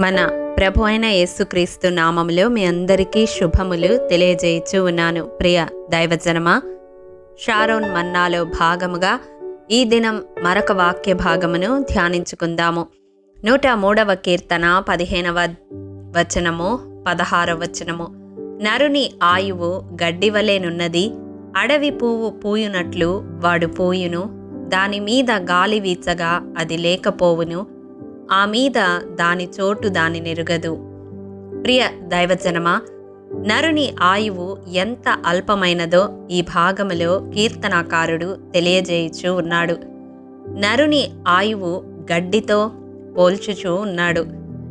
మన ప్రభు అయిన యేసుక్రీస్తు నామములో మీ అందరికీ శుభములు తెలియజేయచ్చు ఉన్నాను. ప్రియ దైవజనమా, షారోన్ మన్నాలో భాగముగా ఈ దినం మరొక వాక్య భాగమును ధ్యానించుకుందాము. 103వ కీర్తన 15వ వచనము 16వ వచనము. నరుని ఆయువు గడ్డివలెనున్నది, అడవి పువ్వు పూయునట్లు వాడు పూయును. దాని మీద గాలి వీచగా అది లేకపోవును, ఆ మీద దాని చోటు దాని నెరుగదు. ప్రియ దైవజనమా, నరుని ఆయువు ఎంత అల్పమైనదో ఈ భాగములో కీర్తనాకారుడు తెలియజేయుచూ ఉన్నాడు. నరుని ఆయువు గడ్డితో పోల్చుచూ ఉన్నాడు.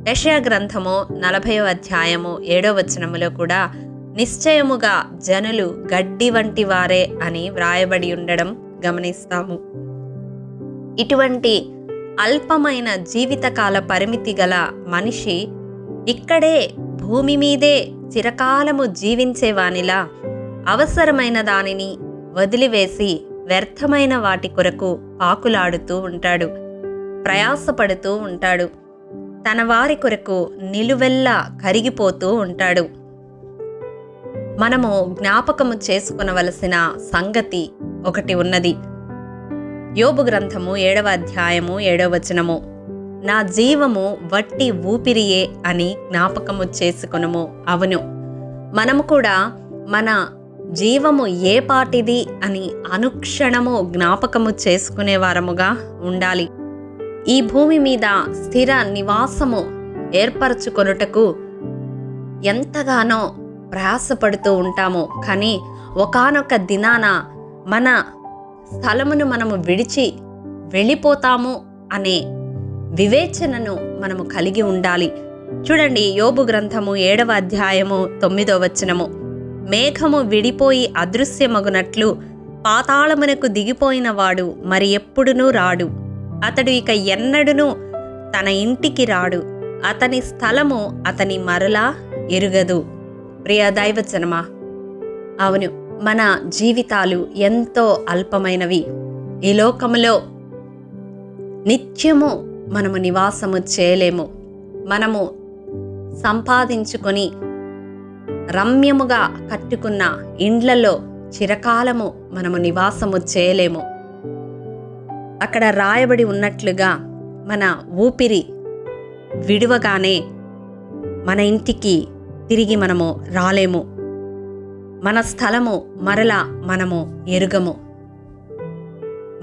యెషయా గ్రంథము 40వ అధ్యాయము 7వ వచనములో కూడా నిశ్చయముగా జనులు గడ్డి వంటి వారే అని వ్రాయబడి ఉండడం గమనిస్తాము. ఇటువంటి అల్పమైన జీవితకాల పరిమితి గల మనిషి ఇక్కడే భూమి మీదే చిరకాలము జీవించేవానిలా అవసరమైన దానిని వదిలివేసి వ్యర్థమైన వాటి కొరకు పాకులాడుతూ ఉంటాడు, ప్రయాసపడుతూ ఉంటాడు. తన వారి కొరకు నిలువెల్లా కరిగిపోతూ ఉంటాడు. మనము జ్ఞాపకము చేసుకొనవలసిన సంగతి ఒకటి ఉన్నది. యోబు గ్రంథము 7వ అధ్యాయము 7వ వచనము. నా జీవము వట్టి ఊపిరియే అని జ్ఞాపకము చేసుకొనుము. అవును, మనము కూడా మన జీవము ఏ పాటిది అని అనుక్షణము జ్ఞాపకము చేసుకునే వారముగా ఉండాలి. ఈ భూమి మీద స్థిర నివాసము ఏర్పరచుకొనుటకు ఎంతగానో ప్రయాసపడుతూ ఉంటాము. కానీ ఒకానొక దినాన మన స్థలమును మనము విడిచి వెళ్ళిపోతాము అనే వివేచనను మనము కలిగి ఉండాలి. చూడండి, యోబు గ్రంథము 7వ అధ్యాయము 9వ వచనము. మేఘము విడిపోయి అదృశ్యమగునట్లు పాతాళమునకు దిగిపోయిన వాడు మరి ఎప్పుడునూ రాడు. అతడు ఇక ఎన్నడునూ తన ఇంటికి రాడు. అతని స్థలము అతని మరలా ఎరుగదు. ప్రియ దైవజనమా, అవును, మన జీవితాలు ఎంతో అల్పమైనవి. ఈ లోకములో నిత్యము మనము నివాసము చేయలేము. మనము సంపాదించుకొని రమ్యముగా కట్టుకున్న ఇండ్లలో చిరకాలము మనము నివాసము చేయలేము. అక్కడ రాయబడి ఉన్నట్లుగా మన ఊపిరి విడువగానే మన ఇంటికి తిరిగి మనము రాలేము. మన స్థలము మరలా మనము ఎరుగము.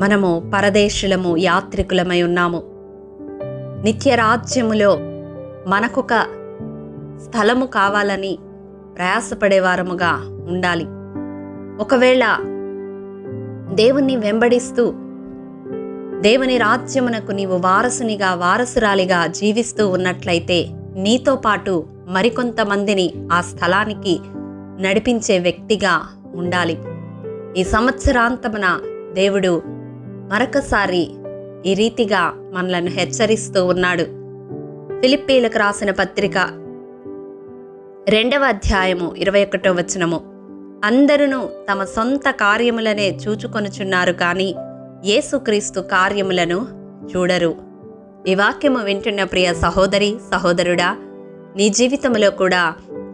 మనము పరదేశులము, యాత్రికులమై ఉన్నాము. నిత్యరాజ్యములో మనకొక స్థలము కావాలని ప్రయాసపడేవారముగా ఉండాలి. ఒకవేళ దేవుణ్ణి వెంబడిస్తూ దేవుని రాజ్యమునకు నీవు వారసునిగా, వారసురాలిగా జీవిస్తూ ఉన్నట్లయితే నీతో పాటు మరికొంతమందిని ఆ స్థలానికి నడిపించే వ్యక్తిగా ఉండాలి. ఈ సంవత్సరాంతమున దేవుడు మరొకసారి ఈ రీతిగా మనలను హెచ్చరిస్తూ ఉన్నాడు. ఫిలిప్పీలకు రాసిన పత్రిక 2వ అధ్యాయము 21వ వచనము. అందరూ తమ సొంత కార్యములనే చూచుకొనుచున్నారు కానీ యేసుక్రీస్తు కార్యములను చూడరు. ఈ వాక్యము వింటున్న ప్రియ సహోదరి, సహోదరుడా, నీ జీవితంలో కూడా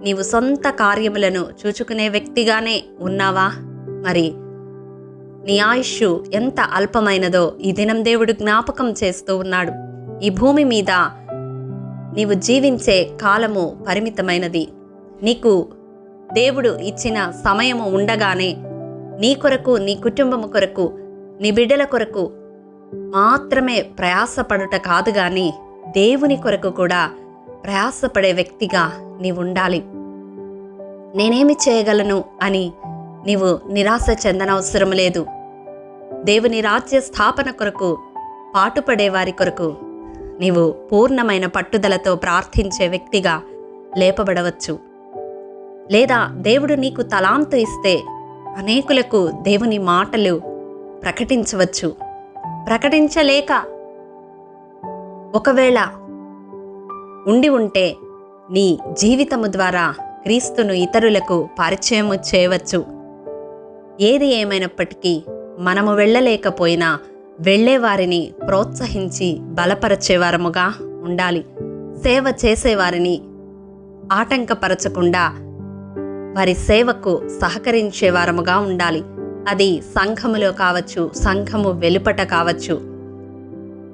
నీవు సొంత కార్యములను చూచుకునే వ్యక్తిగానే ఉన్నావా? మరి నీ ఆయుష్ ఎంత అల్పమైనదో ఈ దినం దేవుడు జ్ఞాపకం చేస్తూ ఉన్నాడు. ఈ భూమి మీద నీవు జీవించే కాలము పరిమితమైనది. నీకు దేవుడు ఇచ్చిన సమయము ఉండగానే నీ కొరకు, నీ కుటుంబము కొరకు, నీ బిడ్డల కొరకు మాత్రమే ప్రయాసపడుట కాదు గాని దేవుని కొరకు కూడా ప్రయాసపడే వ్యక్తిగా నీవు ఉండాలి. నేనేమి చేయగలను అని నీవు నిరాశ చెందనవసరం లేదు. దేవుని రాజ్య స్థాపన కొరకు పాటుపడే వారి కొరకు నీవు పూర్ణమైన పట్టుదలతో ప్రార్థించే వ్యక్తిగా లేపబడవచ్చు. లేదా దేవుడు నీకు తలాంతు ఇస్తే అనేకులకు దేవుని మాటలు ప్రకటించవచ్చు. ప్రకటించలేక ఒకవేళ ఉండి ఉంటే నీ జీవితము ద్వారా క్రీస్తును ఇతరులకు పరిచయము చేయవచ్చు. ఏది ఏమైనప్పటికీ మనము వెళ్ళలేకపోయినా వెళ్ళేవారిని ప్రోత్సహించి బలపరచేవారముగా ఉండాలి. సేవ చేసేవారిని ఆటంకపరచకుండా వారి సేవకు సహకరించే వారముగా ఉండాలి. అది సంఘములో కావచ్చు, సంఘము వెలుపట కావచ్చు.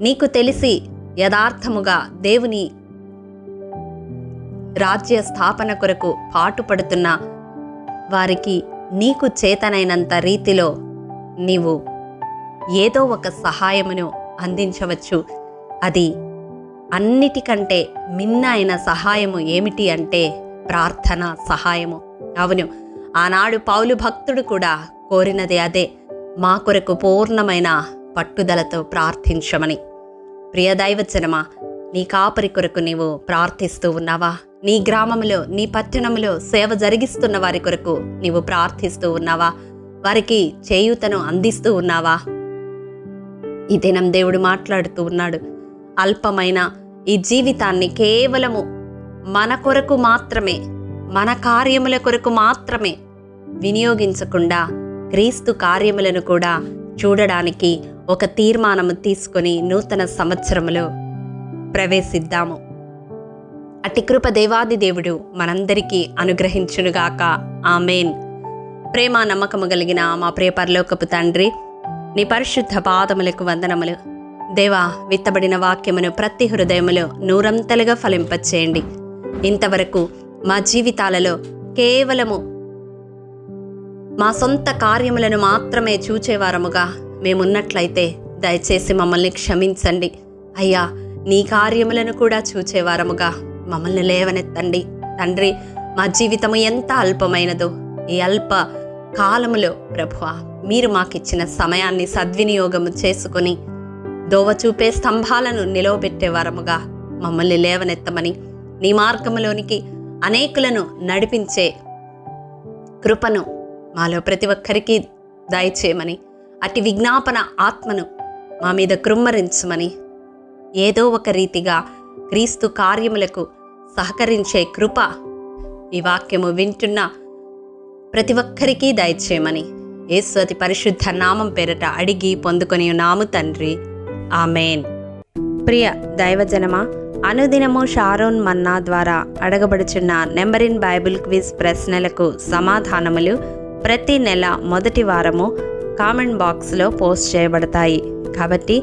నీకు తెలిసి యథార్థముగా దేవుని రాజ్య స్థాపన కొరకు పాటుపడుతున్న వారికి నీకు చేతనైనంత రీతిలో నీవు ఏదో ఒక సహాయమును అందించవచ్చు. అది అన్నిటికంటే మిన్న అయిన సహాయము ఏమిటి అంటే ప్రార్థన సహాయము. అవును, ఆనాడు పౌలు భక్తుడు కూడా కోరినది అదే, మా కొరకు పూర్ణమైన పట్టుదలతో ప్రార్థించమని. ప్రియ దైవజనమా, నీ కాపరి కొరకు నీవు ప్రార్థిస్తూ ఉన్నావా? నీ గ్రామంలో, నీ పట్టణంలో సేవ జరిగిస్తున్న వారి కొరకు నీవు ప్రార్థిస్తూ ఉన్నావా? వారికి చేయూతను అందిస్తూ ఉన్నావా? ఈ దినం దేవుడు మాట్లాడుతూ ఉన్నాడు. అల్పమైన ఈ జీవితాన్ని కేవలము మన కొరకు మాత్రమే, మన కార్యముల కొరకు మాత్రమే వినియోగించకుండా క్రీస్తు కార్యములను కూడా చూడడానికి ఒక తీర్మానము తీసుకొని నూతన సంవత్సరములో ప్రవేశిద్దాము. అట్టి కృప దేవాది దేవుడు మనందరికీ అనుగ్రహించునుగాక. ఆమేన్. ప్రేమ నమ్మకము కలిగిన మా ప్రియ పరలోకపు తండ్రి, నీ పరిశుద్ధ పాదములకు వందనములు. దేవా, విత్తబడిన వాక్యమును ప్రతి హృదయములో నూరంతలుగా ఫలింపచేయండి. ఇంతవరకు మా జీవితాలలో కేవలము మా సొంత కార్యములను మాత్రమే చూచేవారముగా మేమున్నట్లయితే దయచేసి మమ్మల్ని క్షమించండి. అయ్యా, నీ కార్యములను కూడా చూచేవారముగా మమ్మల్ని లేవనెత్తండి. తండ్రి, మా జీవితము ఎంత అల్పమైనదో ఈ అల్ప కాలములో ప్రభువా, మీరు మాకిచ్చిన సమయాన్ని సద్వినియోగము చేసుకొని దోవ చూపే స్తంభాలను నిలవబెట్టేవారముగా మమ్మల్ని లేవనెత్తమని, నీ మార్గములోనికి అనేకులను నడిపించే కృపను మాలో ప్రతి ఒక్కరికి దయచేయమని, అట్టి విజ్ఞాపన ఆత్మను మా మీద కృమ్మరించమని, ఏదో ఒక రీతిగా క్రీస్తు కార్యములకు సహకరించే కృప ఈ వాక్యము వింటున్న ప్రతి ఒక్కరికి దయచేయమని యేసు అతి పరిశుద్ధ నామం పేరట అడిగి పొందుకొని ఉన్నాము తండ్రి. ఆమేన్. ప్రియ దైవజనమా, అనుదినము షారోన్ మన్నా ద్వారా అడగబడుచున్న నెంబర్ ఇన్ బైబిల్ క్విజ్ ప్రశ్నలకు సమాధానములు ప్రతి నెల మొదటి వారము కామెంట్ బాక్స్లో పోస్ట్ చేయబడతాయి. కాబట్టి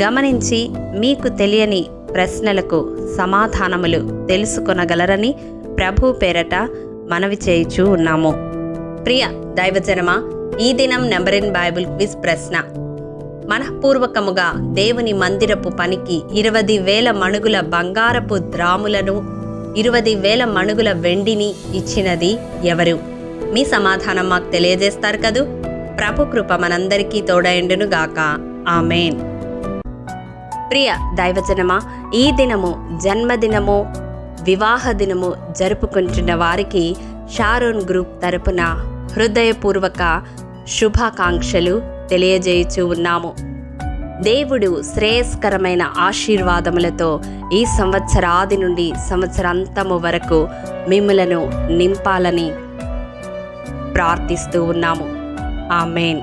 గమనించి మీకు తెలియని ప్రశ్నలకు సమాధానములు తెలుసుకొనగలరని ప్రభు పేరట మనవి చేయుచూ ఉన్నాము. ప్రియ దైవజనమా, ఈ దినం నెంబర్ ఇన్ బైబిల్ క్విజ్ ప్రశ్న: మనఃపూర్వకముగా దేవుని మందిరపు పనికి 20,000 మణుగుల బంగారపు ద్రాములను 20,000 మణుగుల వెండిని ఇచ్చినది ఎవరు? మీ సమాధానం మాకు తెలియజేస్తారు కదూ. ప్రభు కృప మనందరికీ తోడైండును గాక. ఆమేన్. ప్రియ దైవజనమా, ఈ దినము జన్మదినము, వివాహ దినము జరుపుకుంటున్న వారికి షారోన్ గ్రూప్ తరపున హృదయపూర్వక శుభాకాంక్షలు తెలియజేయుచూ ఉన్నాము. దేవుడు శ్రేయస్కరమైన ఆశీర్వాదములతో ఈ సంవత్సరాది నుండి సంవత్సరాంతము వరకు మిమ్ములను నింపాలని ప్రార్థిస్తూ ఉన్నాము. ఆమేన్.